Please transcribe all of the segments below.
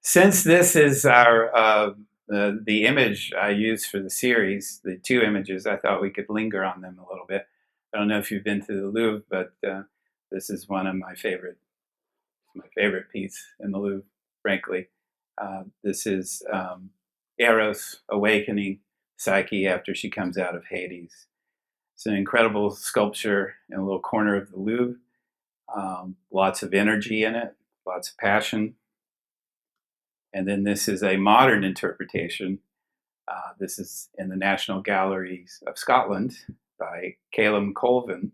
Since this is the image I used for the series, the two images, I thought we could linger on them a little bit. I don't know if you've been to the Louvre, but this is one of my favorite piece in the Louvre, frankly. This is Eros awakening Psyche after she comes out of Hades. It's an incredible sculpture in a little corner of the Louvre. Lots of energy in it, lots of passion. And then this is a modern interpretation. This is in the National Galleries of Scotland by Calum Colvin.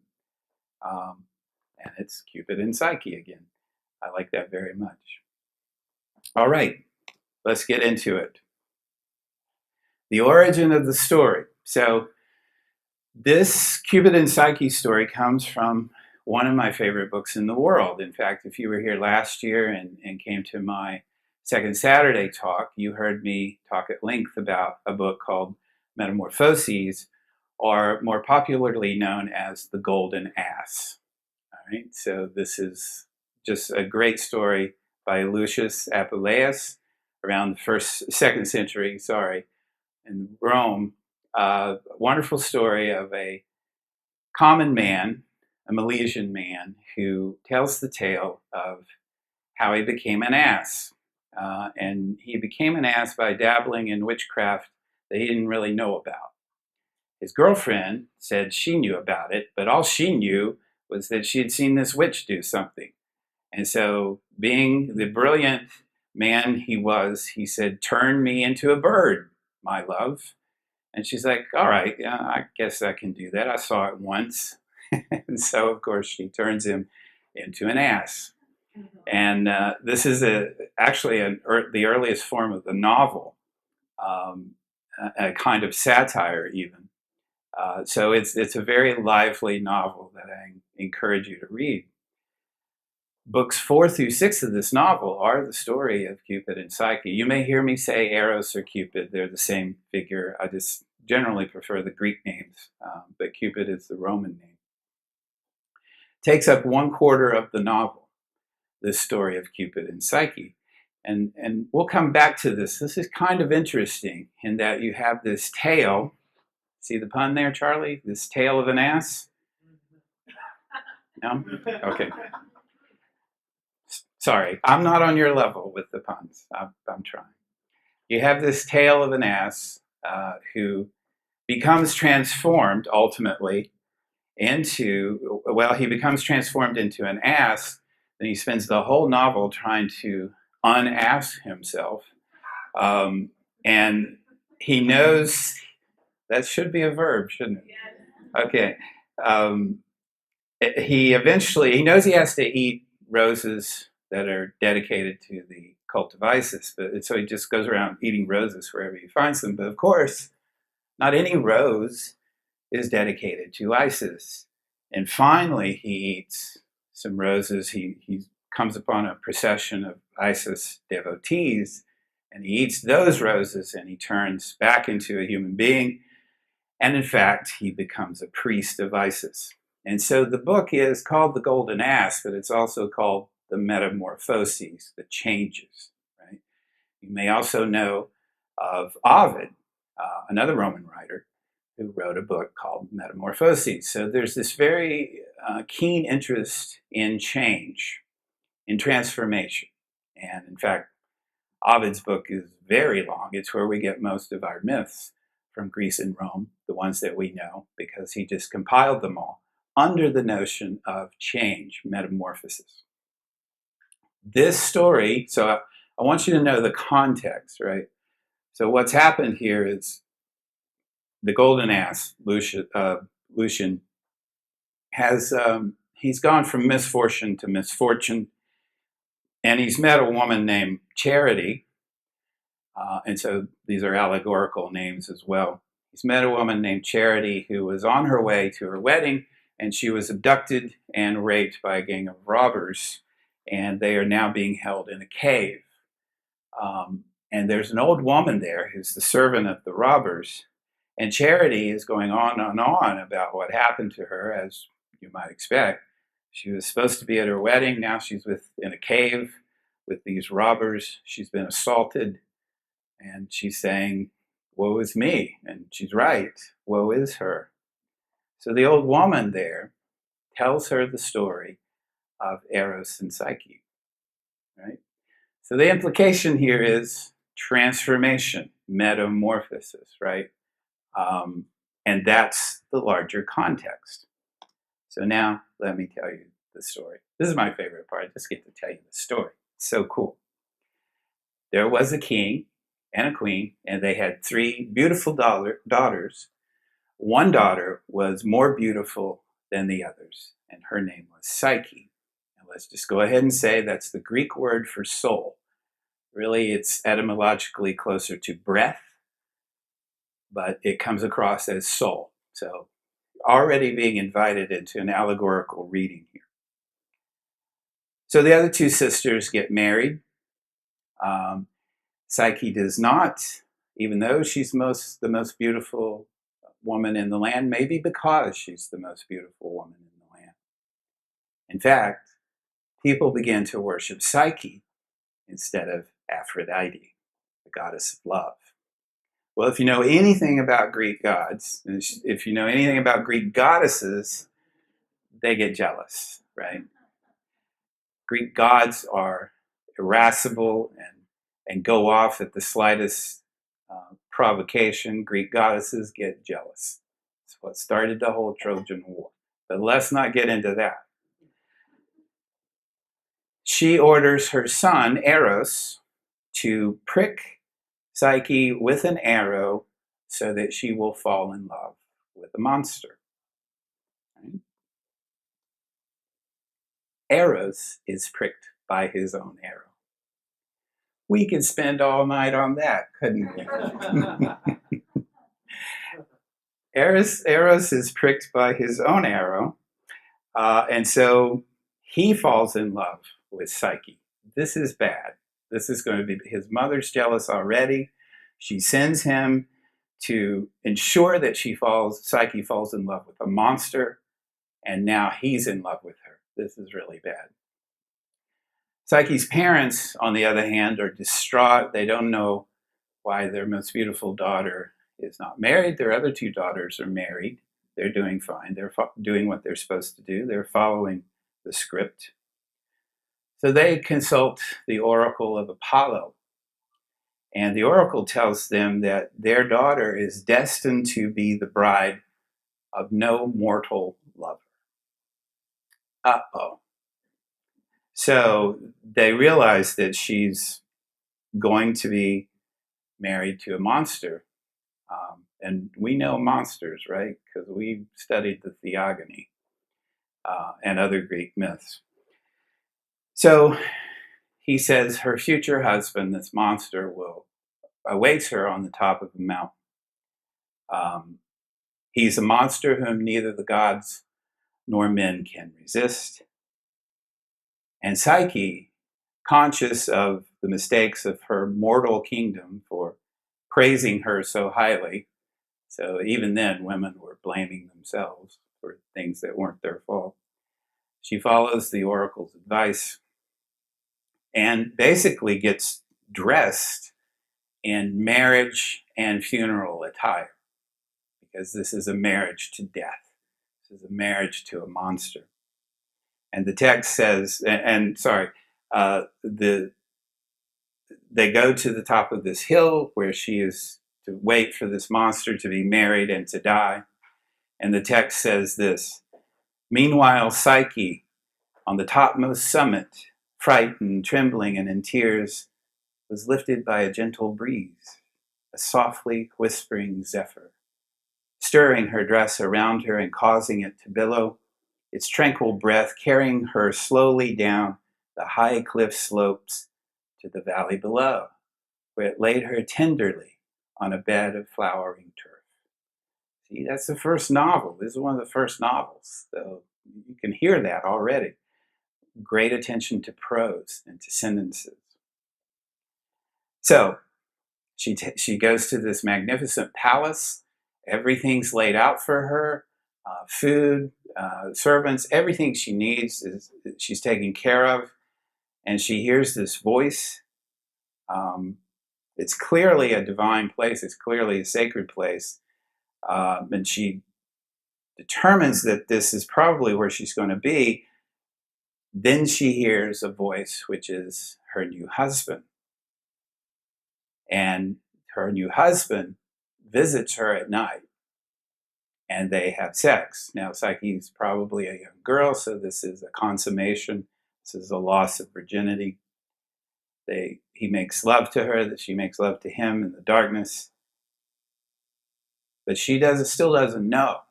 And it's Cupid and Psyche again. I like that very much. All right, let's get into it. The origin of the story. So this Cupid and Psyche story comes from one of my favorite books in the world. In fact, if you were here last year and came to my Second Saturday talk, you heard me talk at length about a book called Metamorphoses, or more popularly known as The Golden Ass. All right, so this is just a great story by Lucius Apuleius around the second century, in Rome. Wonderful story of a common man, a Milesian man, who tells the tale of how he became an ass. And he became an ass by dabbling in witchcraft that he didn't really know about. His girlfriend said she knew about it, but all she knew was that she had seen this witch do something. And so, being the brilliant man he was, he said, "Turn me into a bird, my love." And she's like, "All right, yeah, I guess I can do that. I saw it once." And so, of course, she turns him into an ass. And this is actually the earliest form of the novel, a kind of satire even. So it's a very lively novel that I encourage you to read. Books 4 through 6 of this novel are the story of Cupid and Psyche. You may hear me say Eros or Cupid. They're the same figure. I just generally prefer the Greek names, but Cupid is the Roman name. Takes up 1/4 of the novel, this story of Cupid and Psyche. And we'll come back to this. This is kind of interesting in that you have this tale. See the pun there, Charlie? This tale of an ass? No? Okay. Sorry, I'm not on your level with the puns. I'm trying. You have this tale of an ass who becomes transformed ultimately he becomes transformed into an ass. Then he spends the whole novel trying to unass himself. And he knows that should be a verb, shouldn't it? Okay. He knows he has to eat roses that are dedicated to the cult of Isis, so he just goes around eating roses wherever he finds them. But of course, not any rose is dedicated to Isis. And finally, he eats some roses. He comes upon a procession of Isis devotees, and he eats those roses, and he turns back into a human being. And in fact, he becomes a priest of Isis. And so the book is called The Golden Ass, but it's also called The Metamorphoses, the changes. Right? You may also know of Ovid, another Roman writer, who wrote a book called Metamorphoses. So there's this very keen interest in change, in transformation. And in fact, Ovid's book is very long. It's where we get most of our myths from Greece and Rome, the ones that we know, because he just compiled them all under the notion of change, metamorphosis. This story, so I want you to know the context, right? So what's happened here is the golden ass, Lucian, has he's gone from misfortune to misfortune, and he's met a woman named Charity, and so these are allegorical names as well. He's met a woman named Charity who was on her way to her wedding, and she was abducted and raped by a gang of robbers, and they are now being held in a cave. And there's an old woman there who's the servant of the robbers, and Charity is going on and on about what happened to her, as you might expect. She was supposed to be at her wedding. Now she's in a cave with these robbers. She's been assaulted, and she's saying, woe is me. And she's right, woe is her. So the old woman there tells her the story of Eros and Psyche, right? So the implication here is transformation, metamorphosis, right? And that's the larger context. So now let me tell you the story. This is my favorite part. I just get to tell you the story. It's so cool. There was a king and a queen, and they had three beautiful daughters. One daughter was more beautiful than the others, and her name was Psyche. And let's just go ahead and say that's the Greek word for soul. Really, it's etymologically closer to breath, but it comes across as soul. So already being invited into an allegorical reading here. So the other two sisters get married. Psyche does not, even though she's the most beautiful woman in the land, maybe because she's the most beautiful woman in the land. In fact, people began to worship Psyche instead of Aphrodite, the goddess of love. Well, if you know anything about Greek gods, if you know anything about Greek goddesses, they get jealous, right? Greek gods are irascible and go off at the slightest provocation. Greek goddesses get jealous. It's what started the whole Trojan War. But let's not get into that. She orders her son, Eros, to prick Psyche with an arrow so that she will fall in love with a monster. Right? Eros is pricked by his own arrow. We could spend all night on that, couldn't we? Eros is pricked by his own arrow, and so he falls in love with Psyche. This is bad. This is going to be, his mother's jealous already. She sends him to ensure that Psyche falls in love with a monster, and now he's in love with her. This is really bad. Psyche's parents, on the other hand, are distraught. They don't know why their most beautiful daughter is not married. Their other two daughters are married. They're doing fine. They're doing what they're supposed to do. They're following the script. So they consult the oracle of Apollo. And the oracle tells them that their daughter is destined to be the bride of no mortal lover. Uh-oh. So they realize that she's going to be married to a monster. And we know monsters, right? Because we studied the Theogony and other Greek myths. So he says her future husband, this monster, awaits her on the top of the mountain. He's a monster whom neither the gods nor men can resist. And Psyche, conscious of the mistakes of her mortal kingdom for praising her so highly, so even then women were blaming themselves for things that weren't their fault, she follows the oracle's advice and basically gets dressed in marriage and funeral attire, because this is a marriage to death. This is a marriage to a monster. And the text says, they go to the top of this hill where she is to wait for this monster to be married and to die. And the text says this: meanwhile, Psyche, on the topmost summit, frightened, trembling, and in tears, was lifted by a gentle breeze, a softly whispering zephyr, stirring her dress around her and causing it to billow, its tranquil breath carrying her slowly down the high cliff slopes to the valley below, where it laid her tenderly on a bed of flowering turf. See, that's the first novel. This is one of the first novels. So you can hear that already. Great attention to prose and to sentences. So she goes to this magnificent palace. Everything's laid out for her. Food, servants, everything she needs she's taken care of. and she hears this voice. It's clearly a divine place. It's clearly a sacred place. And she determines that this is probably where she's going to be. Then she hears a voice, which is her new husband. And her new husband visits her at night, and they have sex. Now, Psyche's probably a young girl, so this is a consummation. This is a loss of virginity. He makes love to her, that she makes love to him in the darkness. But she still doesn't know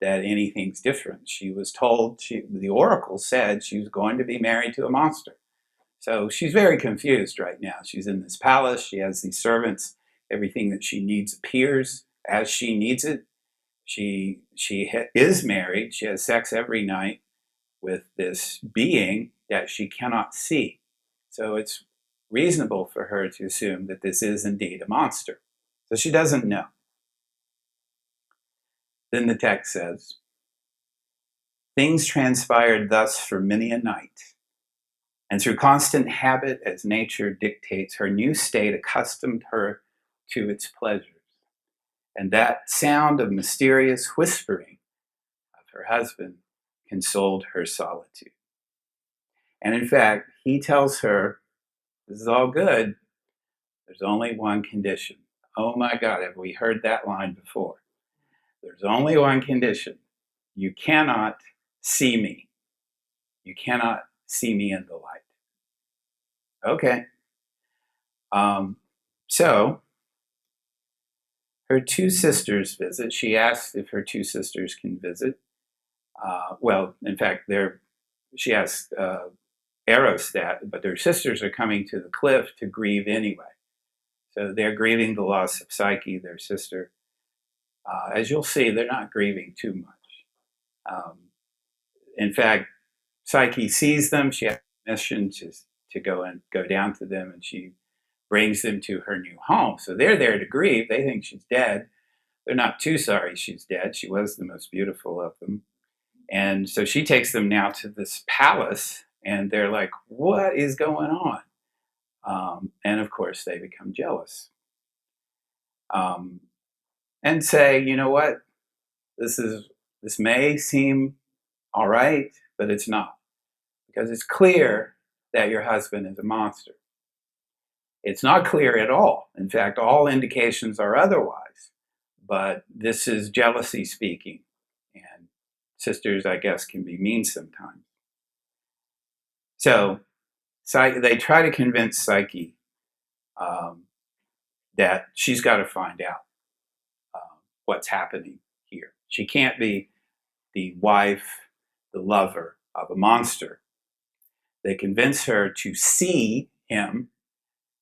that anything's different. She was told, the oracle said she was going to be married to a monster. So she's very confused right now. She's in this palace. She has these servants. Everything that she needs appears as she needs it. She is married. She has sex every night with this being that she cannot see. So it's reasonable for her to assume that this is indeed a monster. So she doesn't know. Then the text says, things transpired thus for many a night, and through constant habit, as nature dictates, her new state accustomed her to its pleasures. And that sound of mysterious whispering of her husband consoled her solitude. And in fact, he tells her, this is all good. There's only one condition. Oh my God, have we heard that line before? There's only one condition. You cannot see me. You cannot see me in the light. Okay. So her two sisters visit. She asks if her two sisters can visit. Well, in fact, she asks Eros that, but their sisters are coming to the cliff to grieve anyway. So they're grieving the loss of Psyche, their sister. As you'll see, they're not grieving too much. In fact, Psyche sees them. She has permission to go down to them, and she brings them to her new home. So they're there to grieve. They think she's dead. They're not too sorry she's dead. She was the most beautiful of them. And so she takes them now to this palace, and they're like, what is going on? And of course, they become jealous. And say, you know what? This may seem all right, but it's not. Because it's clear that your husband is a monster. It's not clear at all. In fact, all indications are otherwise. But this is jealousy speaking. And sisters, I guess, can be mean sometimes. So they try to convince Psyche that she's got to find out what's happening here. She can't be the wife, the lover of a monster. They convince her to see him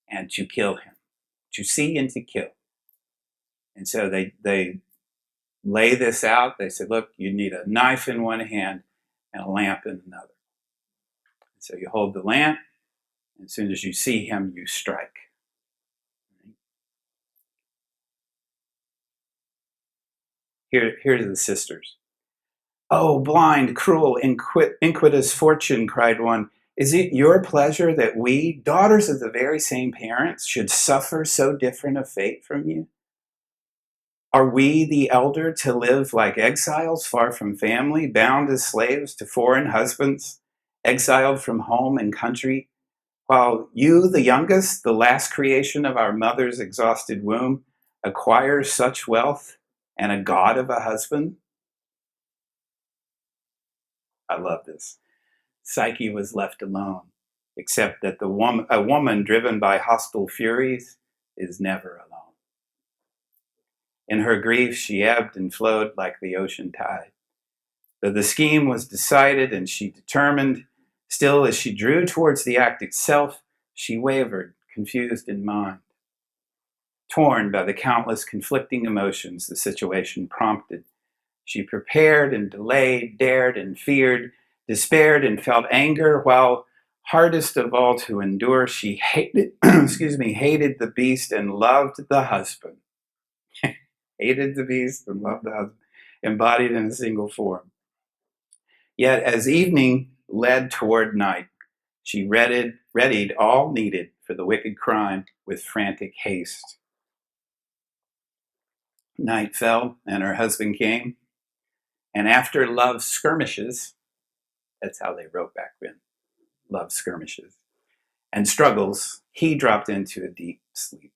and to kill him, to see and to kill. And so they lay this out. They said, look, you need a knife in one hand and a lamp in another. And so you hold the lamp, and as soon as you see him, you strike. Here's the sisters. Oh, blind, cruel, iniquitous fortune, cried one. Is it your pleasure that we, daughters of the very same parents, should suffer so different a fate from you? Are we, the elder, to live like exiles, far from family, bound as slaves to foreign husbands, exiled from home and country, while you, the youngest, the last creation of our mother's exhausted womb, acquire such wealth and a god of a husband? I love this. Psyche was left alone, except that a woman driven by hostile furies is never alone. In her grief, she ebbed and flowed like the ocean tide. Though the scheme was decided and she determined, still as she drew towards the act itself, she wavered, confused in mind. Torn by the countless conflicting emotions the situation prompted, she prepared and delayed, dared and feared, despaired and felt anger, while hardest of all to endure, she hated, hated the beast and loved the husband. Hated the beast and loved the husband, embodied in a single form. Yet as evening led toward night, She readied all needed for the wicked crime with frantic haste. Night fell, and her husband came, and after love skirmishes, that's how they wrote back then, love skirmishes, and struggles, he dropped into a deep sleep.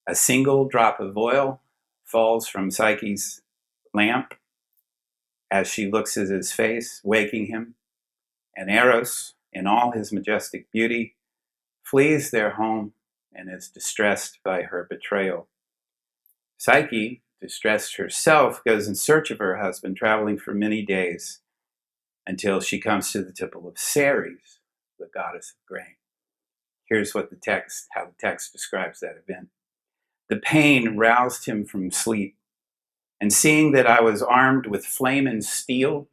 A single drop of oil falls from Psyche's lamp as she looks at his face, waking him, and Eros, in all his majestic beauty, flees their home and is distressed by her betrayal. Psyche, distressed herself, goes in search of her husband, traveling for many days until she comes to the temple of Ceres, the goddess of grain. Here's how the text describes that event. The pain roused him from sleep, and seeing that I was armed with flame and steel,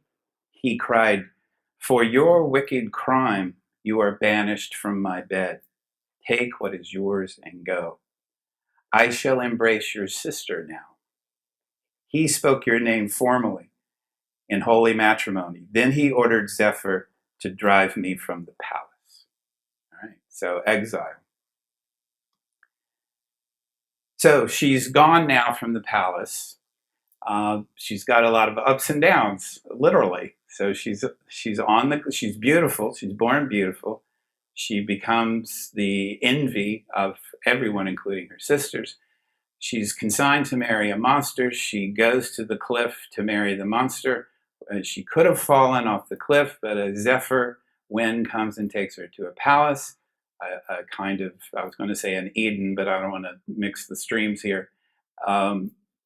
he cried, "For your wicked crime, you are banished from my bed. Take what is yours and go. I shall embrace your sister now." He spoke your name formally in holy matrimony. Then he ordered Zephyr to drive me from the palace. All right, so exile. So she's gone now from the palace. She's got a lot of ups and downs, literally. So she's beautiful. She's born beautiful. She becomes the envy of everyone, including her sisters. She's consigned to marry a monster. She goes to the cliff to marry the monster. She could have fallen off the cliff, but a Zephyr wind comes and takes her to a palace, a kind of, I was going to say an Eden, but I don't want to mix the streams here.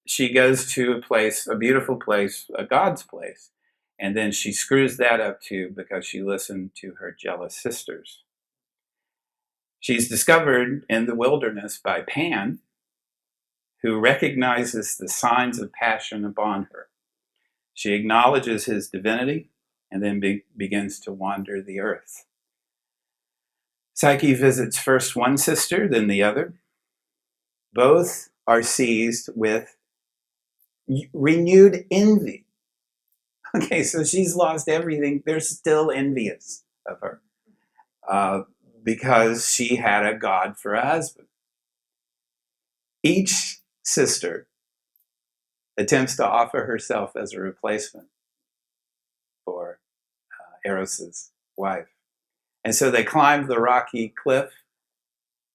She goes to a place, a beautiful place, a god's place, and then she screws that up too because she listened to her jealous sisters. She's discovered in the wilderness by Pan, who recognizes the signs of passion upon her. She acknowledges his divinity and then begins to wander the earth. Psyche visits first one sister, then the other. Both are seized with renewed envy. Okay, so she's lost everything. They're still envious of her because she had a god for a husband. Each sister attempts to offer herself as a replacement for Eros's wife. And so they climb the rocky cliff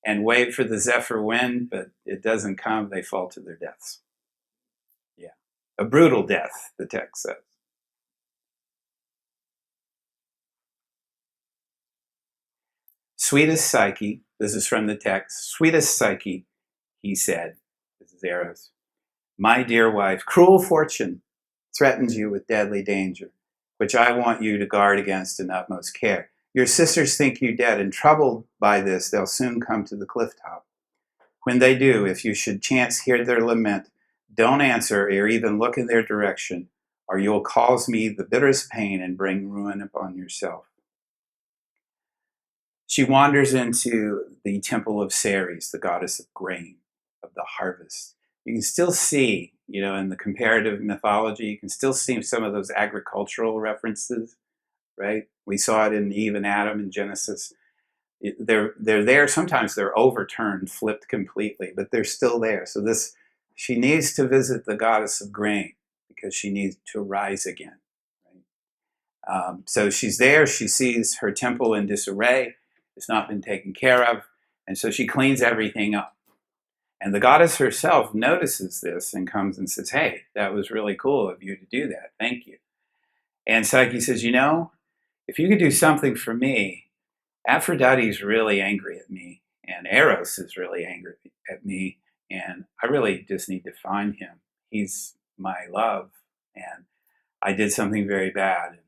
and wait for the Zephyr wind, but it doesn't come. They fall to their deaths. Yeah, a brutal death, the text says. Sweetest Psyche, this is from the text, sweetest Psyche, he said, this is Eros, my dear wife, cruel fortune threatens you with deadly danger, which I want you to guard against in utmost care. Your sisters think you dead, and troubled by this, they'll soon come to the cliff top. When they do, if you should chance hear their lament, don't answer or even look in their direction, or you'll cause me the bitterest pain and bring ruin upon yourself. She wanders into the temple of Ceres, the goddess of grain, of the harvest. You can still see, in the comparative mythology, you can still see some of those agricultural references, right? We saw it in Eve and Adam in Genesis. They're there. Sometimes they're overturned, flipped completely, but they're still there. So she needs to visit the goddess of grain because she needs to rise again. Right? So she's there. She sees her temple in disarray. It's not been taken care of. And so she cleans everything up. And the goddess herself notices this and comes and says, "Hey, that was really cool of you to do that. Thank you." And Psyche says, if you could do something for me, Aphrodite's really angry at me, and Eros is really angry at me, and I really just need to find him. He's my love, and I did something very bad, and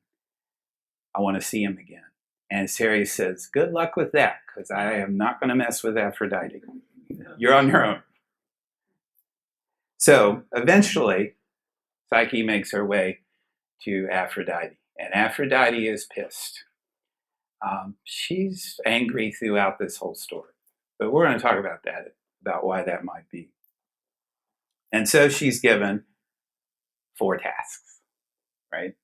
I want to see him again. And Ceres says, good luck with that, because I am not going to mess with Aphrodite. You're on your own. So eventually, Psyche makes her way to Aphrodite, and Aphrodite is pissed. She's angry throughout this whole story, but we're going to talk about that, about why that might be. And so she's given 4 tasks, right?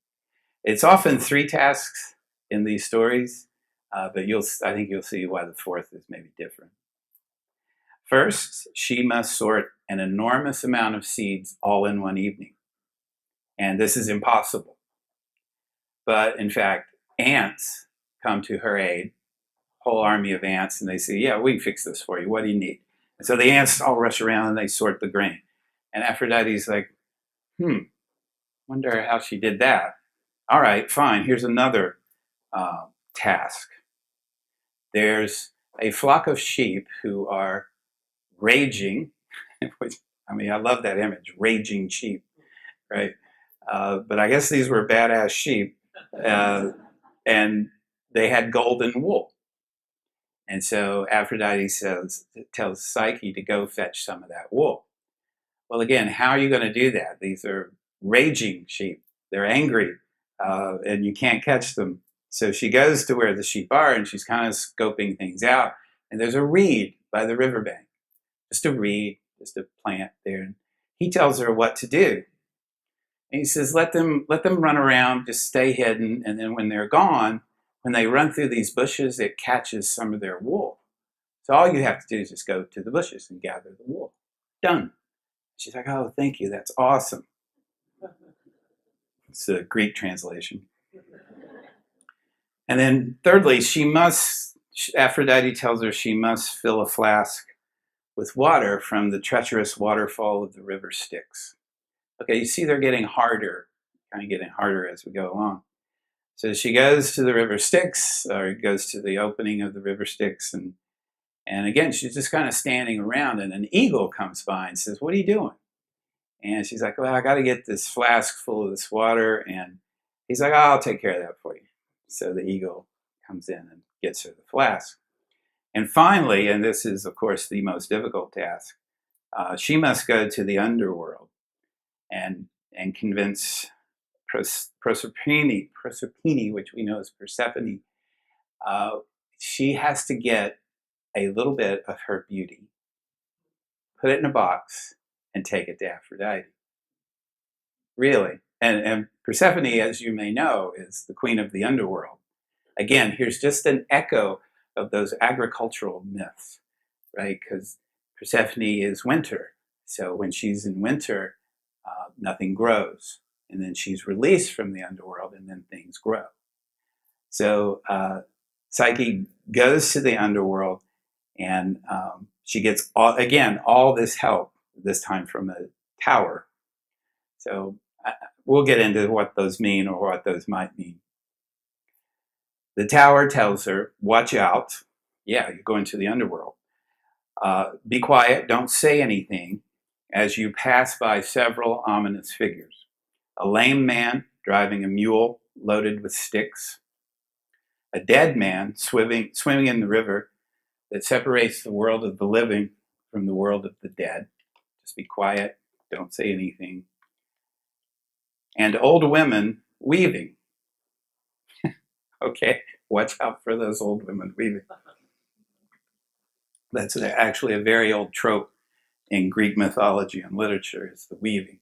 It's often 3 tasks, in these stories, but I think you'll see why the fourth is maybe different. First, she must sort an enormous amount of seeds all in one evening. And this is impossible. But in fact, ants come to her aid, whole army of ants, and they say, yeah, we can fix this for you. What do you need? And so the ants all rush around and they sort the grain. And Aphrodite's like, wonder how she did that. All right, fine. Here's another task. There's a flock of sheep who are raging. I mean, I love that image, raging sheep, right? But I guess these were badass sheep, and they had golden wool. And so Aphrodite tells Psyche to go fetch some of that wool. Well, again, how are you going to do that? These are raging sheep. They're angry, and you can't catch them. So she goes to where the sheep are, and she's kind of scoping things out. And there's a reed by the riverbank, just a reed, just a plant there. And he tells her what to do. And he says, let them run around, just stay hidden, and then when they're gone, when they run through these bushes, it catches some of their wool. So all you have to do is just go to the bushes and gather the wool. Done. She's like, oh, thank you, that's awesome. It's a Greek translation. And then thirdly, Aphrodite tells her she must fill a flask with water from the treacherous waterfall of the river Styx. Okay, you see they're getting harder, kind of getting harder as we go along. So she goes to the river Styx, or goes to the opening of the river Styx, and again, she's just kind of standing around, and an eagle comes by and says, what are you doing? And she's like, well, I got to get this flask full of this water, and he's like, oh, I'll take care of that for you. So the eagle comes in and gets her the flask. And finally, and this is, of course, the most difficult task, she must go to the underworld and convince Proserpine, which we know as Persephone. She has to get a little bit of her beauty, put it in a box, and take it to Aphrodite. Really. And Persephone, as you may know, is the queen of the underworld. Again, here's just an echo of those agricultural myths, right? Because Persephone is winter. So when she's in winter, nothing grows. And then she's released from the underworld, and then things grow. So Psyche goes to the underworld, and she gets, all this help, this time from a tower. So we'll get into what those mean or what those might mean. The tower tells her, watch out. Yeah, you're going to the underworld. Be quiet, don't say anything as you pass by several ominous figures. A lame man driving a mule loaded with sticks. A dead man swimming in the river that separates the world of the living from the world of the dead. Just be quiet, don't say anything. And old women weaving. Okay, watch out for those old women weaving. That's actually a very old trope in Greek mythology and literature, is the weaving.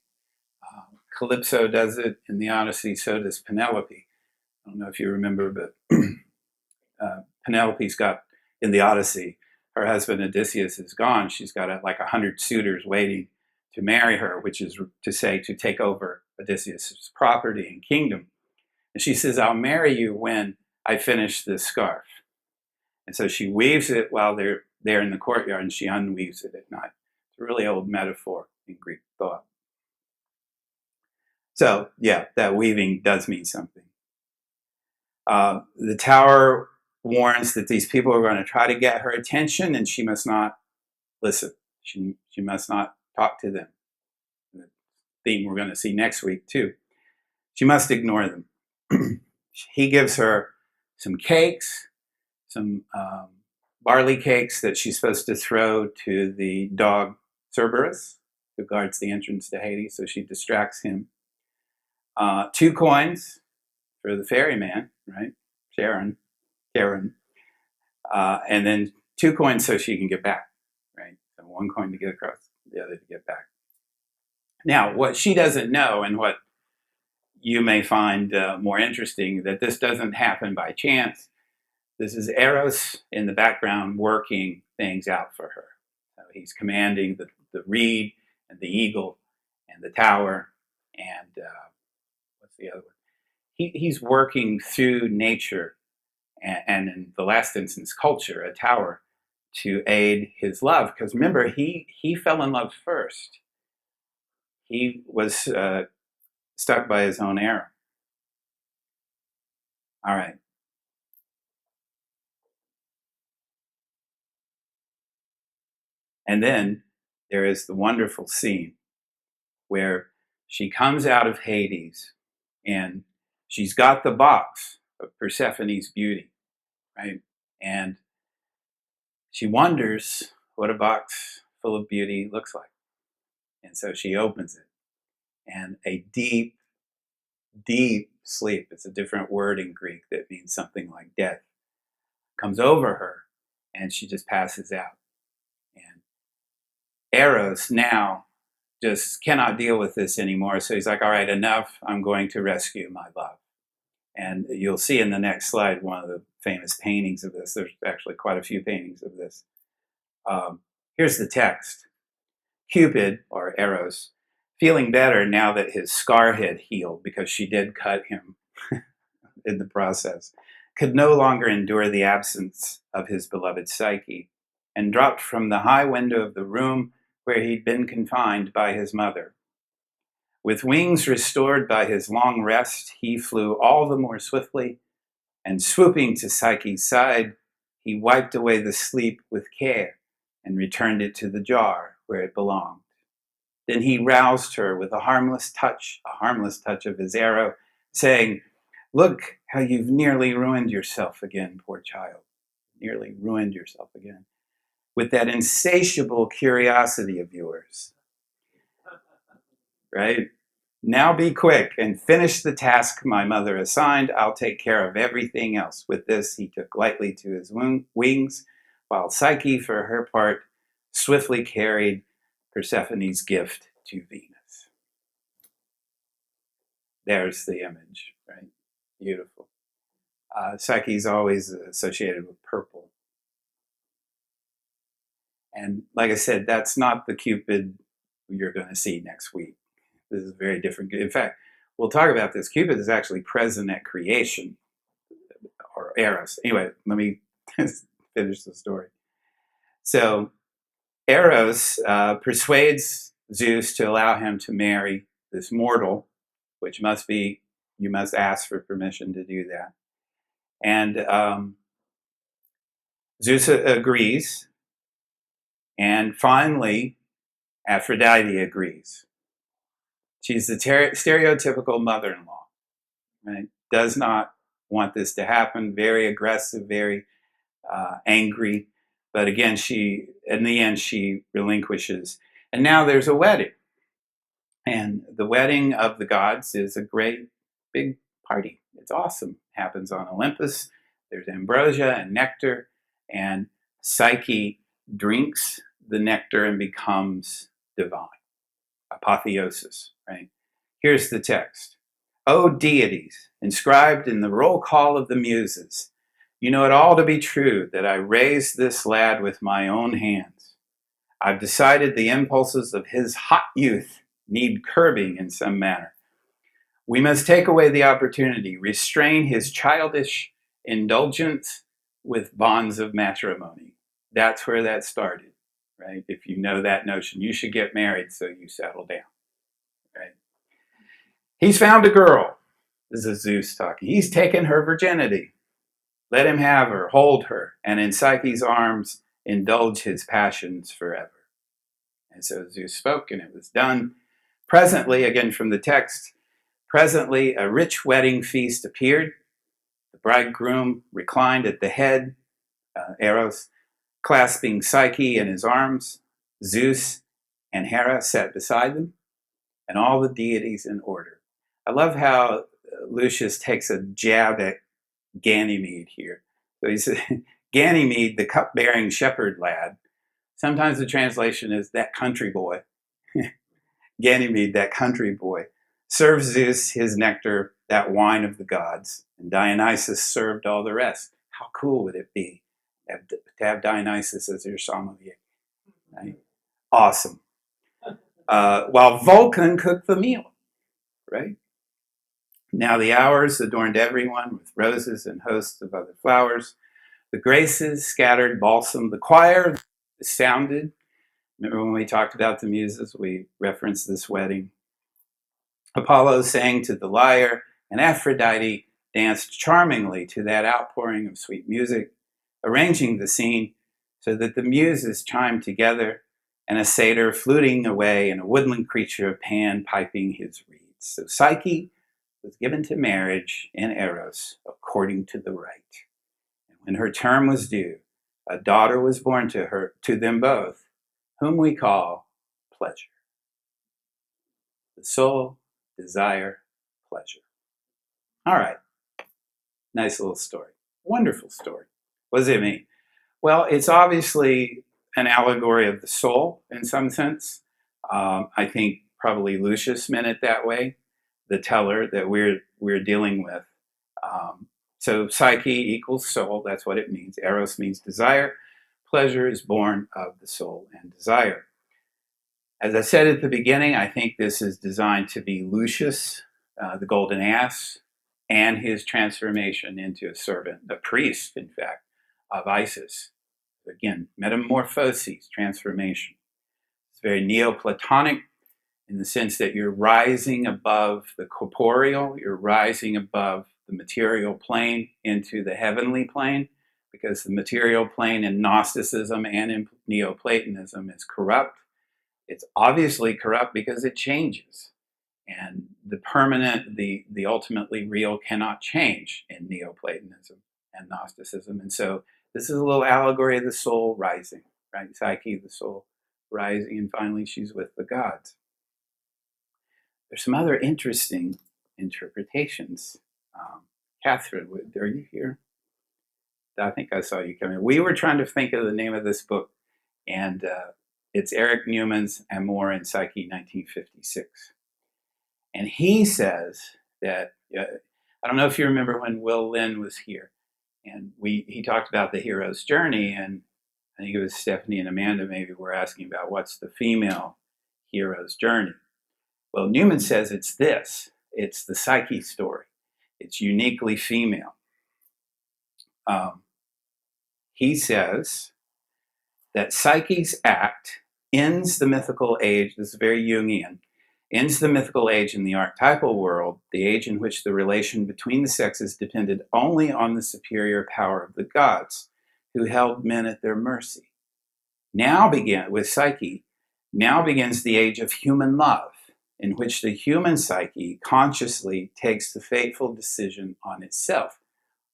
Calypso does it in the Odyssey, so does Penelope. I don't know if you remember, but Penelope's got, in the Odyssey, her husband Odysseus is gone. She's got like 100 suitors waiting to marry her, which is to say to take over Odysseus' property and kingdom. And she says, I'll marry you when I finish this scarf. And so she weaves it while they're there in the courtyard, and she unweaves it at night. It's a really old metaphor in Greek thought. So, yeah, that weaving does mean something. The tower warns that these people are going to try to get her attention, and she must not listen. She must not talk to them. The theme we're going to see next week, too. She must ignore them. He gives her some cakes, some barley cakes that she's supposed to throw to the dog Cerberus, who guards the entrance to Hades, so she distracts him. 2 coins for the ferryman, right? Karen. And then 2 coins so she can get back, right? So 1 coin to get across, the other to get back. Now, what she doesn't know, and what you may find more interesting that this doesn't happen by chance. This is Eros in the background working things out for her. So he's commanding the reed and the eagle and the tower and what's the other one? He's working through nature and in the last instance, culture, a tower, to aid his love. Because remember, he fell in love first. He was stuck by his own arrow. All right. And then there is the wonderful scene where she comes out of Hades and she's got the box of Persephone's beauty, right? And she wonders what a box full of beauty looks like. And so she opens it, and a deep, deep sleep, it's a different word in Greek that means something like death, comes over her, and she just passes out. And Eros now just cannot deal with this anymore. So he's like, all right, enough. I'm going to rescue my love. And you'll see in the next slide one of the famous paintings of this. There's actually quite a few paintings of this. Here's the text. Cupid, or Eros, feeling better now that his scar had healed because she did cut him in the process, could no longer endure the absence of his beloved Psyche, and dropped from the high window of the room where he'd been confined by his mother. With wings restored by his long rest, he flew all the more swiftly, and swooping to Psyche's side, he wiped away the sleep with care and returned it to the jar where it belonged. Then he roused her with a harmless touch of his arrow, saying, "Look how you've nearly ruined yourself again, poor child. Nearly ruined yourself again. With that insatiable curiosity of yours." Right? "Now be quick and finish the task my mother assigned. I'll take care of everything else." With this, he took lightly to his wings, while Psyche, for her part, swiftly carried Persephone's gift to Venus. There's the image, right? Beautiful. Psyche's always associated with purple. And like I said, that's not the Cupid you're going to see next week. This is very different. In fact, we'll talk about this. Cupid is actually present at creation, or Eros. Anyway, let me finish the story. So Eros persuades Zeus to allow him to marry this mortal, which must be, you must ask for permission to do that. And Zeus agrees, and finally, Aphrodite agrees. She's the stereotypical mother-in-law, right? Does not want this to happen, very aggressive, very angry. But again, in the end, she relinquishes. And now there's a wedding. And the wedding of the gods is a great big party. It's awesome. It happens on Olympus. There's ambrosia and nectar. And Psyche drinks the nectar and becomes divine. Apotheosis, right? Here's the text. "O deities, inscribed in the roll call of the Muses, you know it all to be true that I raised this lad with my own hands. I've decided the impulses of his hot youth need curbing in some manner. We must take away the opportunity, restrain his childish indulgence with bonds of matrimony." That's where that started, right? If you know that notion, you should get married so you settle down, right? "He's found a girl." This is Zeus talking. "He's taken her virginity. Let him have her, hold her, and in Psyche's arms indulge his passions forever." And so Zeus spoke, and it was done. Presently, again from the text, presently a rich wedding feast appeared. The bridegroom reclined at the head, Eros, clasping Psyche in his arms. Zeus and Hera sat beside them, and all the deities in order. I love how Lucius takes a jab at Ganymede here. So he said, Ganymede, the cup-bearing shepherd lad. Sometimes the translation is that country boy. Ganymede, that country boy, served Zeus his nectar, that wine of the gods, and Dionysus served all the rest. How cool would it be to have Dionysus as your sommelier? Right? Awesome. While Vulcan cooked the meal, right? Now the hours adorned everyone with roses and hosts of other flowers. The graces scattered balsam. The choir sounded. Remember when we talked about the muses, we referenced this wedding. Apollo sang to the lyre, and Aphrodite danced charmingly to that outpouring of sweet music, arranging the scene so that the muses chimed together, and a satyr fluting away, and a woodland creature of Pan piping his reeds. So Psyche was given to marriage in Eros according to the rite. And when her term was due, a daughter was born to them both, whom we call pleasure. The soul, desire, pleasure. All right. Nice little story. Wonderful story. What does it mean? Well, it's obviously an allegory of the soul in some sense. I think probably Lucius meant it that way, the teller that we're dealing with. So psyche equals soul. That's what it means. Eros means desire. Pleasure is born of the soul and desire. As I said at the beginning, I think this is designed to be Lucius, the golden ass, and his transformation into a servant, a priest, in fact, of Isis. Again, metamorphoses, transformation. It's very Neoplatonic in the sense that you're rising above the corporeal, you're rising above the material plane into the heavenly plane, because the material plane in Gnosticism and in Neoplatonism is corrupt. It's obviously corrupt because it changes. And the permanent, the ultimately real cannot change in Neoplatonism and Gnosticism. And so this is a little allegory of the soul rising, right? Psyche, the soul rising, and finally she's with the gods. There's some other interesting interpretations. Catherine, are you here? I think I saw you coming. We were trying to think of the name of this book, and it's Eric Newman's Amour and Psyche, 1956. And he says that, I don't know if you remember when Will Lynn was here, and he talked about the hero's journey, and I think it was Stephanie and Amanda maybe were asking about what's the female hero's journey. Well, Newman says it's this. It's the Psyche story. It's uniquely female. He says that Psyche's act ends the mythical age, this is very Jungian, ends the mythical age in the archetypal world, the age in which the relation between the sexes depended only on the superior power of the gods, who held men at their mercy. With Psyche, now begins the age of human love, in which the human psyche consciously takes the fateful decision on itself.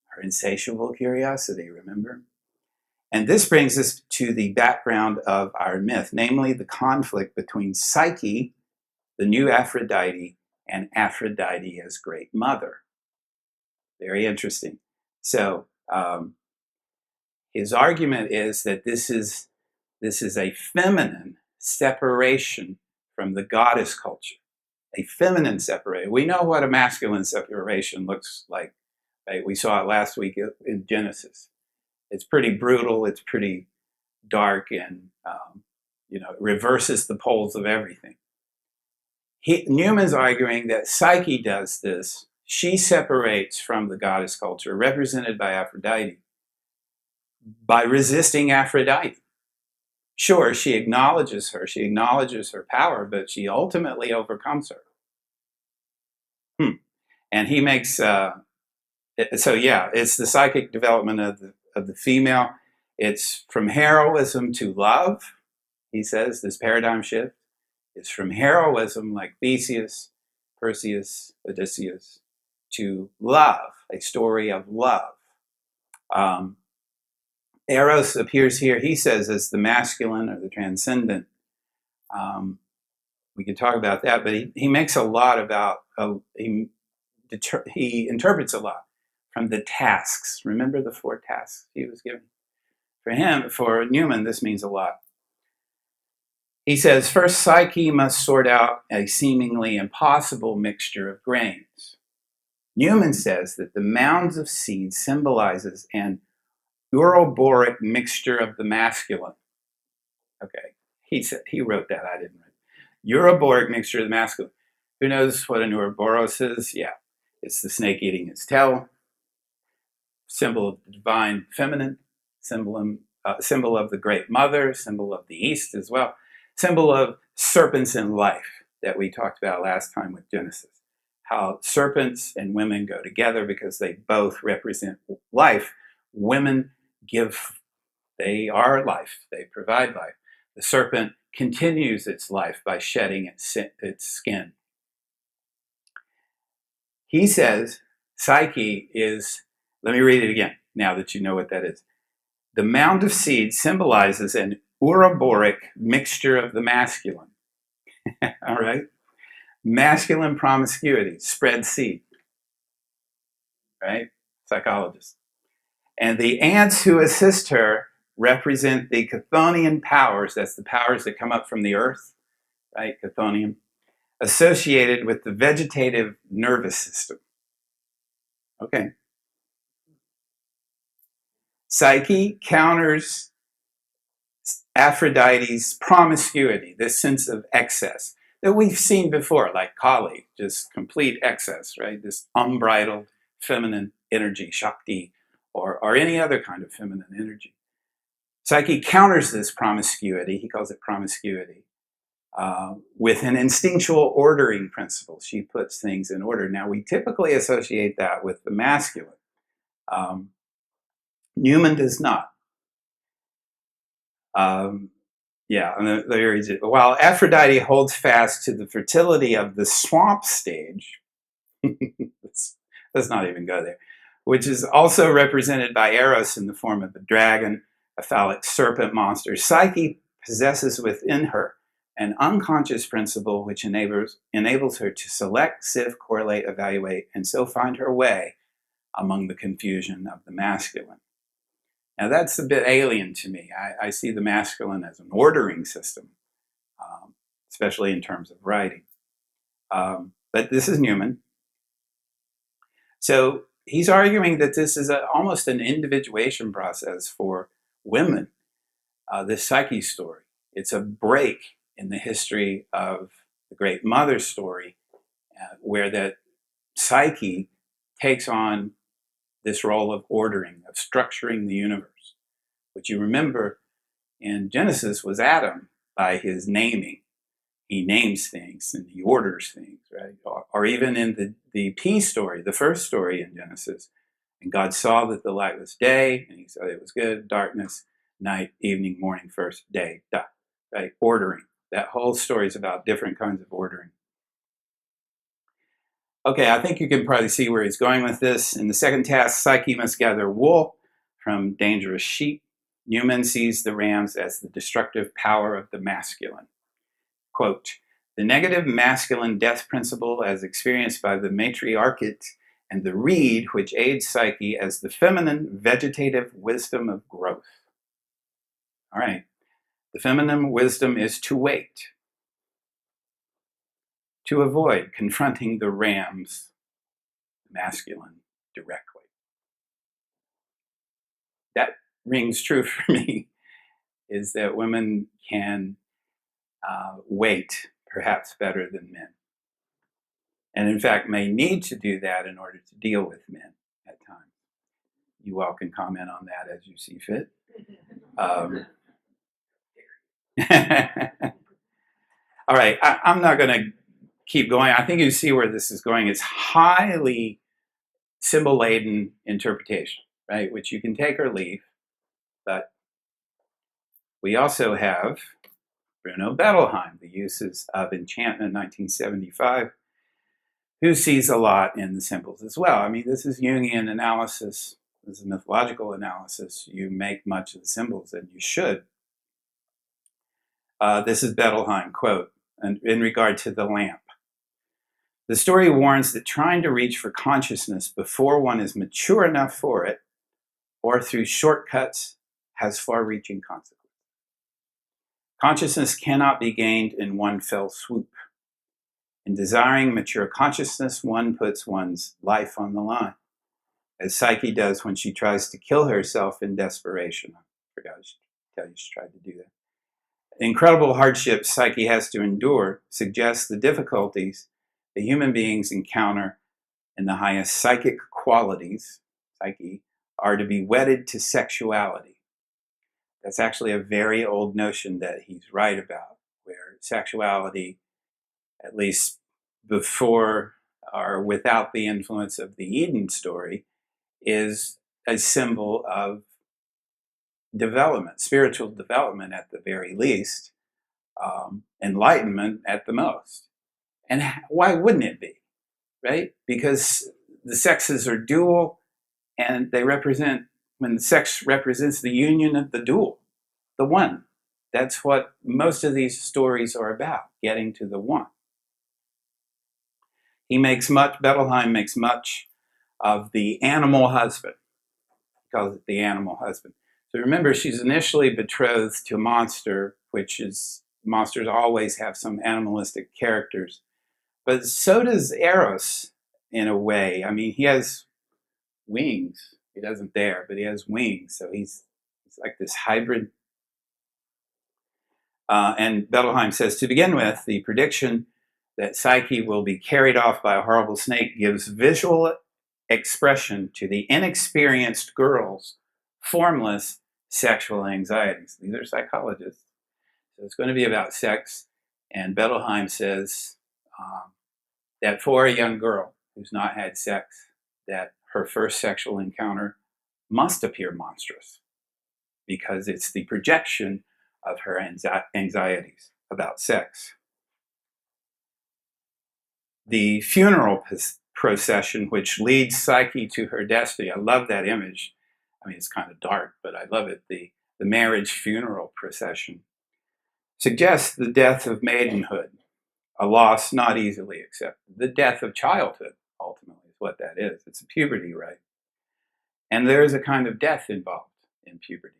Her insatiable curiosity, remember? And this brings us to the background of our myth, namely the conflict between Psyche, the new Aphrodite, and Aphrodite as Great Mother. Very interesting. So his argument is that this is a feminine separation from the goddess culture, a feminine separation. We know what a masculine separation looks like. Right? We saw it last week in Genesis. It's pretty brutal. It's pretty dark, and it reverses the poles of everything. Newman's arguing that Psyche does this. She separates from the goddess culture, represented by Aphrodite, by resisting Aphrodite. Sure, she acknowledges her power, but she ultimately overcomes her. And he makes it's the psychic development of the female. It's from heroism to love. He says this paradigm shift is from heroism, like Theseus, Perseus, Odysseus, to love, a story of love. Eros appears here, he says, as the masculine or the transcendent. We can talk about that, but he makes a lot about, he interprets a lot from the tasks. Remember the 4 tasks he was given? For Newman, this means a lot. He says, first, Psyche must sort out a seemingly impossible mixture of grains. Newman says that the mounds of seeds symbolizes an uroboric mixture of the masculine. Okay, he wrote that, I didn't write. Uroboric mixture of the masculine. Who knows what an Ouroboros is? Yeah, it's the snake eating its tail, symbol of the divine feminine, symbol of the great mother, symbol of the East as well, symbol of serpents in life that we talked about last time with Genesis. How serpents and women go together because they both represent life. Women they are life, they provide life. The serpent continues its life by shedding its skin. He says Psyche is, let me read it again now that you know what that is. The mound of seeds symbolizes an uroboric mixture of the masculine. All right? Masculine promiscuity, spread seed. Right? Psychologist. And the ants who assist her represent the chthonian powers, that's the powers that come up from the earth, right? Chthonium, associated with the vegetative nervous system. Okay. Psyche counters Aphrodite's promiscuity, this sense of excess that we've seen before, like Kali, just complete excess, right? This unbridled feminine energy, Shakti, or any other kind of feminine energy. Psyche counters this promiscuity, he calls it promiscuity, with an instinctual ordering principle. She puts things in order. Now, we typically associate that with the masculine. Newman does not. While Aphrodite holds fast to the fertility of the swamp stage, let's not even go there, which is also represented by Eros in the form of a dragon, a phallic serpent monster, Psyche possesses within her an unconscious principle which enables her to select, sift, correlate, evaluate, and so find her way among the confusion of the masculine. Now, that's a bit alien to me. I see the masculine as an ordering system, especially in terms of writing. But this is Newman. So he's arguing that this is almost an individuation process for women, this Psyche story. It's a break in the history of the Great Mother story, where that Psyche takes on this role of ordering, of structuring the universe, which you remember in Genesis was Adam by his naming. He names things and he orders things, right? Or even in the P story, the first story in Genesis, and God saw that the light was day, and he said it was good, darkness, night, evening, morning, first, day, right? Ordering. That whole story is about different kinds of ordering. Okay, I think you can probably see where he's going with this. In the second task, Psyche must gather wool from dangerous sheep. Newman sees the rams as the destructive power of the masculine. Quote, the negative masculine death principle as experienced by the matriarchate and the reed which aids Psyche as the feminine vegetative wisdom of growth. All right, the feminine wisdom is to wait, to avoid confronting the rams, masculine, directly. That rings true for me, is that women can wait perhaps better than men. And in fact, may need to do that in order to deal with men at times. You all can comment on that as you see fit. All right, I'm not going to keep going. I think you see where this is going. It's highly symbol-laden interpretation, right? Which you can take or leave. But we also have Bruno Bettelheim, The Uses of Enchantment, 1975, who sees a lot in the symbols as well. I mean, this is Jungian analysis. This is mythological analysis. You make much of the symbols, and you should. This is Bettelheim, quote, in regard to the lamp. The story warns that trying to reach for consciousness before one is mature enough for it, or through shortcuts, has far-reaching consequences. Consciousness cannot be gained in one fell swoop. In desiring mature consciousness, one puts one's life on the line, as Psyche does when she tries to kill herself in desperation. I forgot to tell you she tried to do that. The incredible hardships Psyche has to endure suggests the difficulties that human beings encounter in the highest psychic qualities, Psyche, are to be wedded to sexuality. That's actually a very old notion that he's right about, where sexuality, at least before or without the influence of the Eden story, is a symbol of development, spiritual development at the very least, enlightenment at the most. And why wouldn't it be, right? Because the sexes are dual, and they represent, when the sex represents the union of the dual, the one. That's what most of these stories are about, getting to the one. Bettelheim makes much of the animal husband. He calls it the animal husband. So remember, she's initially betrothed to a monster, monsters always have some animalistic characters. But so does Eros, in a way. I mean, he has wings. He doesn't there, but he has wings. So he's like this hybrid. And Bettelheim says, to begin with, the prediction that Psyche will be carried off by a horrible snake gives visual expression to the inexperienced girl's formless sexual anxieties. These are psychologists. So it's going to be about sex. And Bettelheim says that for a young girl who's not had sex, that her first sexual encounter must appear monstrous because it's the projection of her anxieties about sex. The funeral procession, which leads Psyche to her destiny. I love that image. I mean, it's kind of dark, but I love it. The marriage funeral procession suggests the death of maidenhood, a loss not easily accepted. The death of childhood, ultimately, is what that is. It's a puberty, right? And there is a kind of death involved in puberty.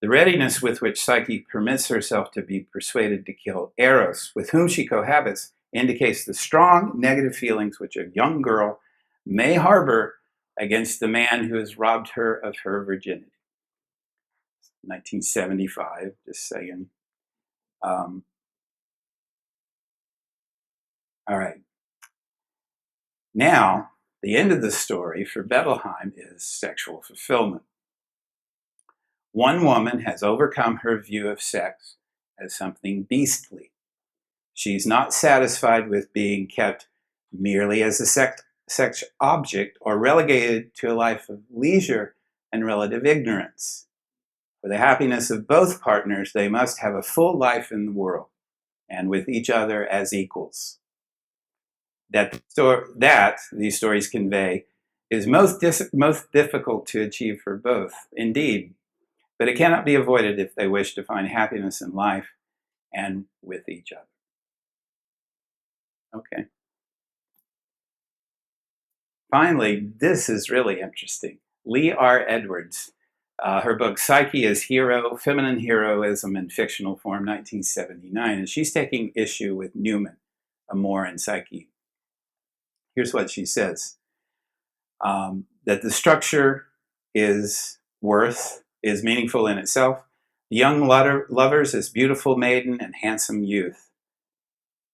The readiness with which Psyche permits herself to be persuaded to kill Eros, with whom she cohabits, indicates the strong negative feelings which a young girl may harbor against the man who has robbed her of her virginity. 1975, just saying. All right. Now, the end of the story for Bettelheim is sexual fulfillment. One woman has overcome her view of sex as something beastly. She's not satisfied with being kept merely as a sex object or relegated to a life of leisure and relative ignorance. For the happiness of both partners, they must have a full life in the world and with each other as equals. That these stories convey is most difficult to achieve for both, indeed, but it cannot be avoided if they wish to find happiness in life and with each other. Okay. Finally, this is really interesting. Lee R. Edwards, her book Psyche as Hero, Feminine Heroism in Fictional Form, 1979, and she's taking issue with Newman, Amor, and Psyche. Here's what she says, that the structure is meaningful in itself. The young lovers as beautiful maiden and handsome youth.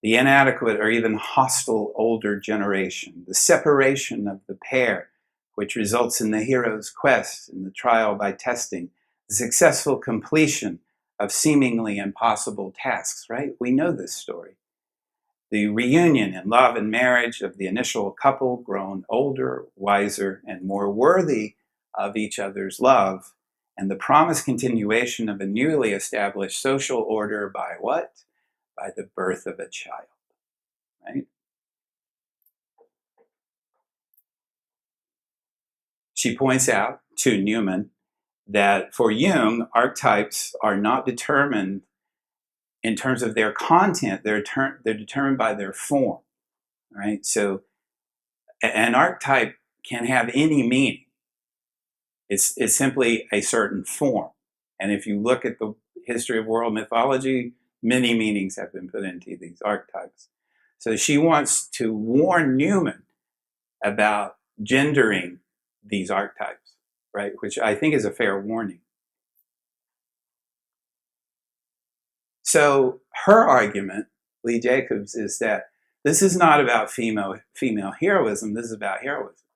The inadequate or even hostile older generation, the separation of the pair, which results in the hero's quest and the trial by testing, the successful completion of seemingly impossible tasks, right? We know this story. The reunion in love and marriage of the initial couple grown older, wiser, and more worthy of each other's love, and the promised continuation of a newly established social order by what? By the birth of a child, right? She points out to Newman that for Jung, archetypes are not determined in terms of their content, they're determined by their form, right? So an archetype can have any meaning. It's simply a certain form. And if you look at history of world mythology, many meanings have been put into these archetypes. So she wants to warn Newman about gendering these archetypes, right? Which I think is a fair warning. So her argument, Lee Jacobs, is that this is not about female heroism, this is about heroism.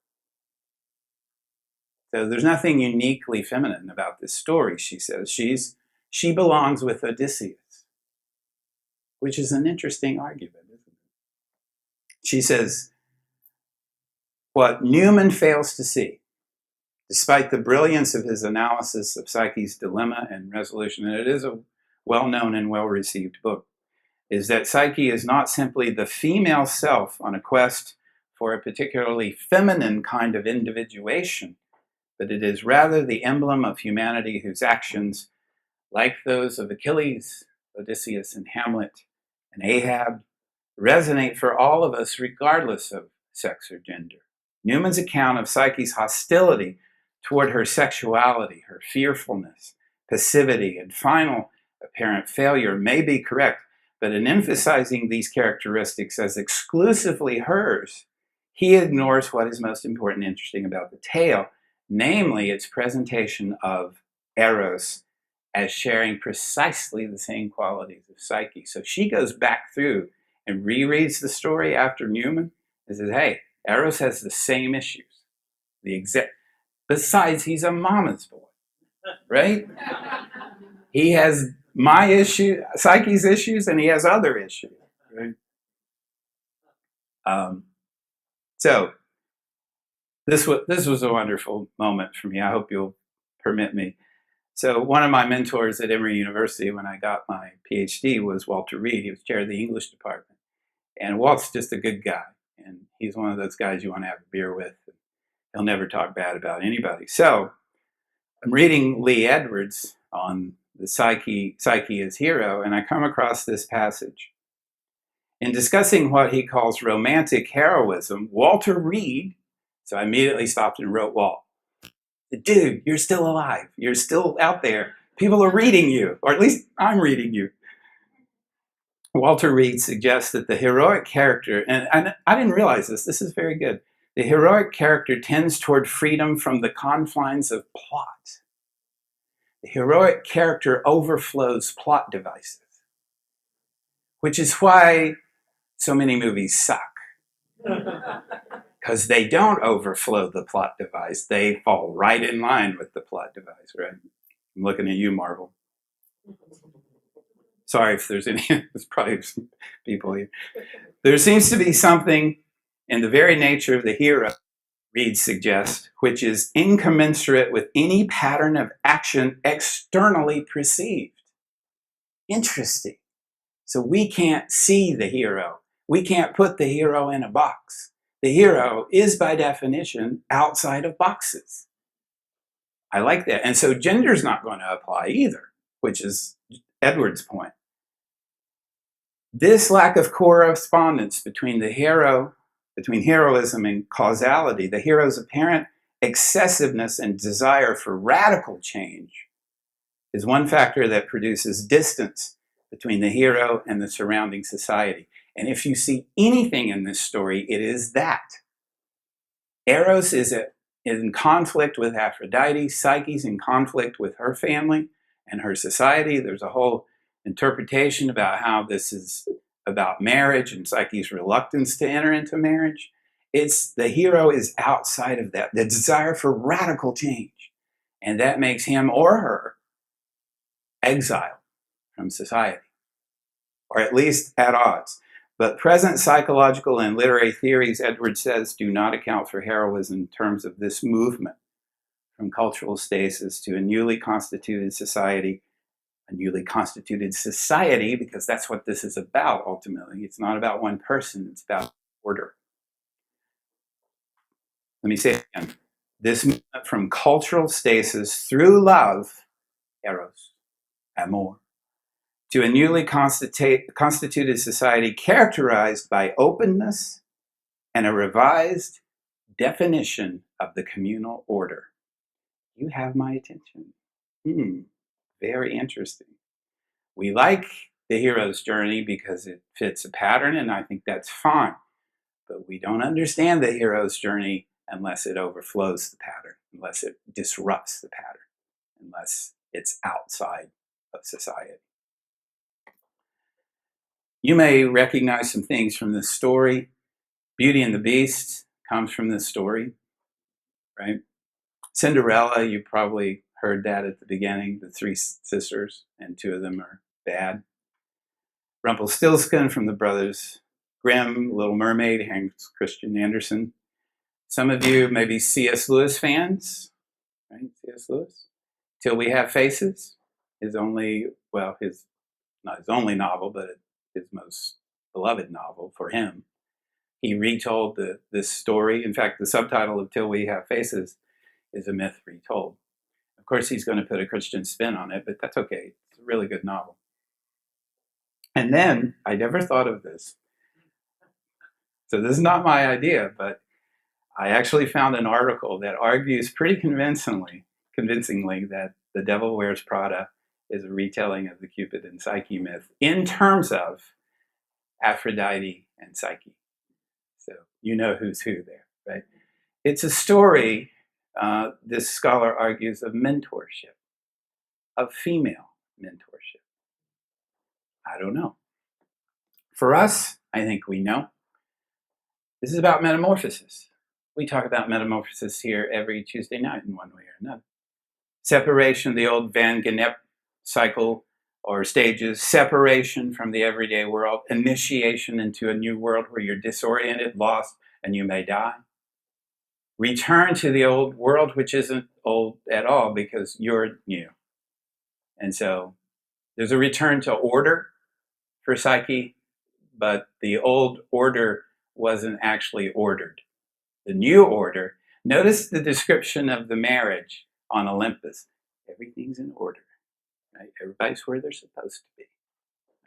So there's nothing uniquely feminine about this story, she says. She belongs with Odysseus, which is an interesting argument, isn't it? She says, what Newman fails to see, despite the brilliance of his analysis of Psyche's dilemma and resolution, and it is a well-known and well-received book, is that Psyche is not simply the female self on a quest for a particularly feminine kind of individuation, but it is rather the emblem of humanity whose actions, like those of Achilles, Odysseus, and Hamlet, and Ahab, resonate for all of us regardless of sex or gender. Newman's account of Psyche's hostility toward her sexuality, her fearfulness, passivity, and final apparent failure may be correct, but in emphasizing these characteristics as exclusively hers, he ignores what is most important and interesting about the tale, namely its presentation of Eros as sharing precisely the same qualities of Psyche. So she goes back through and rereads the story after Newman and says, hey, Eros has the same issues. Besides, he's a mama's boy, right? He has my issue, Psyche's issues, and he has other issues, right? So this was a wonderful moment for me. I hope you'll permit me. So one of my mentors at Emory University when I got my Ph.D. was Walter Reed. He was chair of the English department. And Walt's just a good guy. And he's one of those guys you want to have a beer with. He'll never talk bad about anybody. So I'm reading Lee Edwards on the Psyche as hero, and I come across this passage. In discussing what he calls romantic heroism, Walter Reed, so I immediately stopped and wrote Walt. Dude, you're still alive. You're still out there. People are reading you, or at least I'm reading you. Walter Reed suggests that the heroic character, and I didn't realize this is very good. The heroic character tends toward freedom from the confines of plot. The heroic character overflows plot devices, which is why so many movies suck. Because they don't overflow the plot device. They fall right in line with the plot device, right? I'm looking at you, Marvel. Sorry if there's there's probably some people here. There seems to be something in the very nature of the hero, Reed suggests, which is incommensurate with any pattern of action externally perceived. Interesting. So we can't see the hero. We can't put the hero in a box. The hero is, by definition, outside of boxes. I like that. And so gender's not going to apply either, which is Edwards' point. This lack of correspondence between heroism and causality, the hero's apparent excessiveness and desire for radical change, is one factor that produces distance between the hero and the surrounding society. And if you see anything in this story, it is that. Eros is in conflict with Aphrodite. Psyche's in conflict with her family and her society. There's a whole interpretation about how this is about marriage and Psyche's reluctance to enter into marriage. The hero is outside of that, the desire for radical change. And that makes him or her exiled from society, or at least at odds. But present psychological and literary theories, Edwards says, do not account for heroism in terms of this movement from cultural stasis to a newly constituted society, because that's what this is about ultimately. It's not about one person, it's about order. Let me say it again. This movement from cultural stasis through love, Eros, amour, to a newly constituted society characterized by openness and a revised definition of the communal order. You have my attention. Very interesting. We like the hero's journey because it fits a pattern, and I think that's fine. But we don't understand the hero's journey unless it overflows the pattern, unless it disrupts the pattern, unless it's outside of society. You may recognize some things from this story. Beauty and the Beast comes from this story, right? Cinderella, you probably heard that at the beginning, the three sisters, and two of them are bad. Rumpelstiltskin from the Brothers Grimm, Little Mermaid, Hans Christian Andersen. Some of you may be C.S. Lewis fans, right? C.S. Lewis. Till We Have Faces, his only, well, his not his only novel, but his most beloved novel for him. He retold this story. In fact, the subtitle of Till We Have Faces is a myth retold. Of course, he's going to put a Christian spin on it, but that's okay. It's a really good novel. And then, I never thought of this. So this is not my idea, but I actually found an article that argues pretty convincingly that The Devil Wears Prada is a retelling of the Cupid and Psyche myth in terms of Aphrodite and Psyche. So you know who's who there, right? It's a story, this scholar argues, of mentorship, of female mentorship. I don't know. For us, I think we know. This is about metamorphosis. We talk about metamorphosis here every Tuesday night in one way or another. Separation of the old Van Gennep cycle or stages, separation from the everyday world, initiation into a new world where you're disoriented, lost, and you may die. Return to the old world, which isn't old at all because you're new. And so there's a return to order for Psyche, but the old order wasn't actually ordered. The new order, notice the description of the marriage on Olympus. Everything's in order, right? Everybody's where they're supposed to be,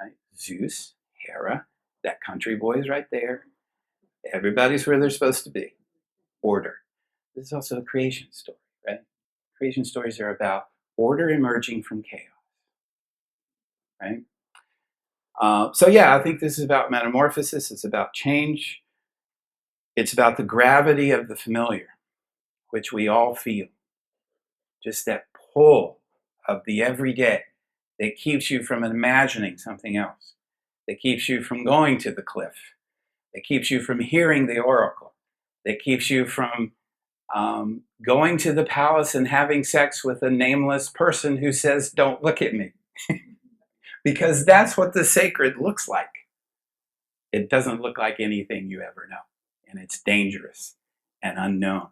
right? Zeus, Hera, that country boy's right there. Everybody's where they're supposed to be. Order. This is also a creation story, right? Creation stories are about order emerging from chaos, right? So yeah, I think this is about metamorphosis. It's about change. It's about the gravity of the familiar, which we all feel. Just that pull of the everyday that keeps you from imagining something else, that keeps you from going to the cliff, that keeps you from hearing the oracle, that keeps you from going to the palace and having sex with a nameless person who says, "Don't look at me." Because that's what the sacred looks like. It doesn't look like anything you ever know, and it's dangerous and unknown.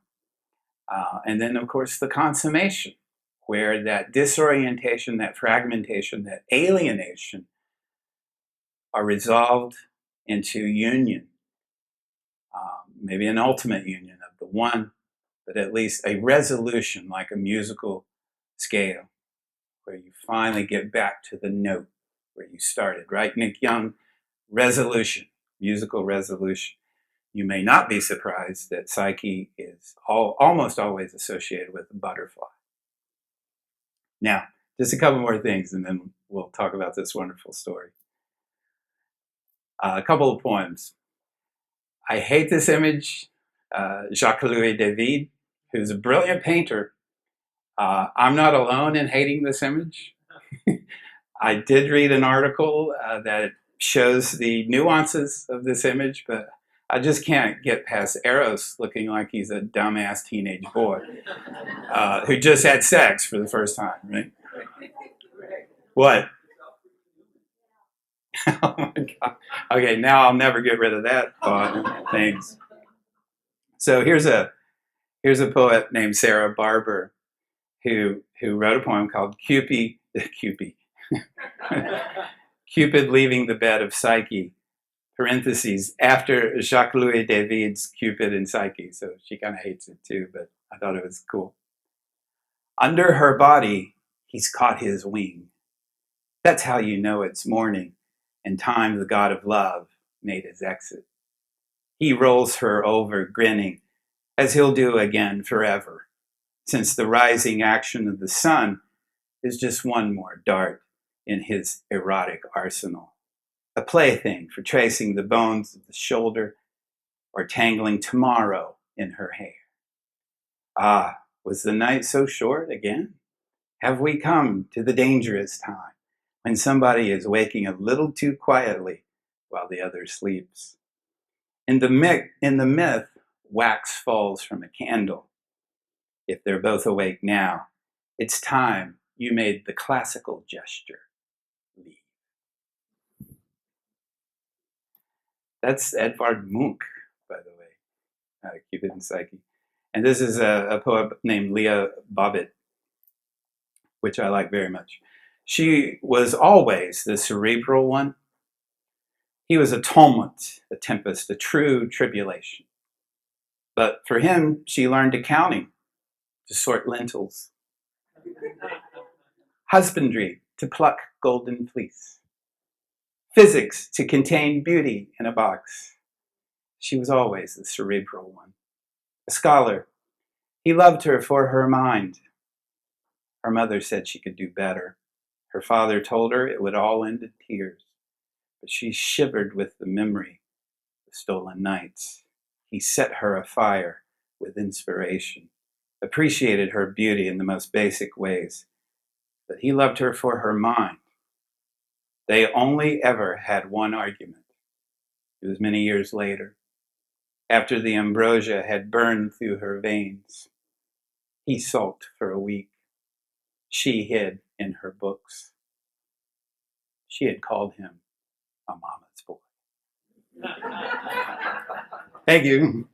And then, of course, the consummation, where that disorientation, that fragmentation, that alienation are resolved into union, maybe an ultimate union of the one, but at least a resolution like a musical scale, where you finally get back to the note where you started, right? Nick Young, resolution, musical resolution. You may not be surprised that Psyche is almost always associated with a butterfly. Now, just a couple more things, and then we'll talk about this wonderful story. A couple of poems. I hate this image. Jacques-Louis David, who's a brilliant painter. I'm not alone in hating this image. I did read an article that shows the nuances of this image, but I just can't get past Eros looking like he's a dumbass teenage boy who just had sex for the first time, right? What? Oh my God. Okay, now I'll never get rid of that thought. Thanks. So here's a poet named Sarah Barber who wrote a poem called Cupid Leaving the Bed of Psyche, parentheses, after Jacques-Louis David's Cupid and Psyche. So she kind of hates it too, but I thought it was cool. Under her body, he's caught his wing. That's how you know it's morning, and time, the god of love, made his exit. He rolls her over, grinning, as he'll do again forever, since the rising action of the sun is just one more dart in his erotic arsenal, a plaything for tracing the bones of the shoulder or tangling tomorrow in her hair. Ah, was the night so short again? Have we come to the dangerous time when somebody is waking a little too quietly while the other sleeps? In the myth, wax falls from a candle. If they're both awake now, it's time you made the classical gesture. Leave. That's Edvard Munch, by the way, Cupid and Psyche. And this is a poet named Leah Bobbitt, which I like very much. She was always the cerebral one. He was a tumult, a tempest, a true tribulation. But for him, she learned accounting to sort lentils, husbandry to pluck golden fleece, physics to contain beauty in a box. She was always the cerebral one. A scholar, he loved her for her mind. Her mother said she could do better. Her father told her it would all end in tears. But she shivered with the memory of stolen nights. He set her afire with inspiration, appreciated her beauty in the most basic ways. But he loved her for her mind. They only ever had one argument. It was many years later, after the ambrosia had burned through her veins. He sulked for a week. She hid in her books. She had called him a mama's boy. Thank you.